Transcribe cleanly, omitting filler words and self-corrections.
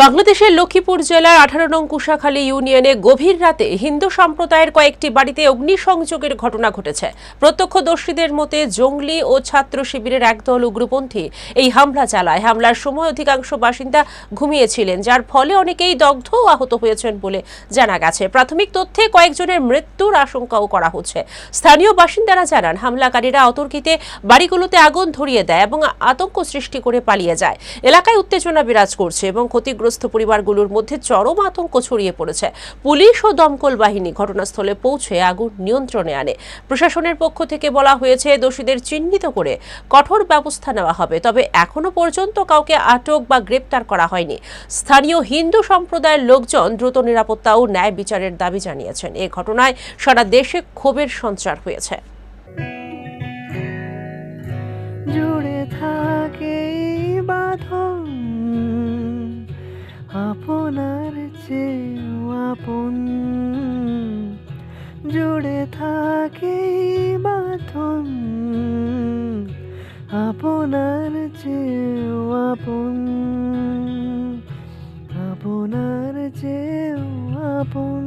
বাংলাদেশের লক্ষ্মীপুর জেলার 18 নং কুশাখালী ইউনিয়নে গভীর রাতে হিন্দু সম্প্রদায়ের কয়েকটি বাড়িতে অগ্নিসংযোগের ঘটনা ঘটেছে। প্রত্যক্ষদর্শীদের মতে জঙ্গলি ও ছাত্র শিবিরের একদল উগ্রপন্থী এই হামলা চালায়। হামলার সময় অধিকাংশ বাসিন্দা ঘুমিয়েছিলেন, যার ফলে অনেকেই দগ্ধ ও আহত হয়েছেন বলে জানা গেছে। প্রাথমিক তথ্যে কয়েকজনের মৃত্যুর আশঙ্কাও করা হচ্ছে। স্থানীয় বাসিন্দারা জানান, হামলাকারীরা অতর্কিতে বাড়িগুলোতে আগুন ধরিয়ে দেয় এবং আতঙ্ক সৃষ্টি করে পালিয়ে যায়। এলাকায় উত্তেজনা বিরাজ করছে এবং ক্ষতিগ্রস্ত পরিবারগুলোর মধ্যে চরম আতঙ্ক ছড়িয়ে পড়েছে। পুলিশ ও দমকল বাহিনী ঘটনাস্থলে পৌঁছে আগুন নিয়ন্ত্রণে আনে। প্রশাসনের পক্ষ থেকে বলা হয়েছে, দোষীদের চিহ্নিত করে কঠোর ব্যবস্থা নেওয়া হবে। তবে এখনো পর্যন্ত কাউকে আটক বা গ্রেপ্তার করা হয়নি। স্থানীয় হিন্দু সম্প্রদায়ের লোকজন দ্রুত নিরাপত্তা ও ন্যায় বিচারের দাবি জানিয়েছেন। এ ঘটনায় সারা দেশে ক্ষোভের সঞ্চার হয়েছে। জুড়ে থাকে বাঁধন আপনার চেয়েও আপন, জুড়ে থাকে বাঁধন আপনার চেয়েও আপন, আপনার চেয়েও আপন।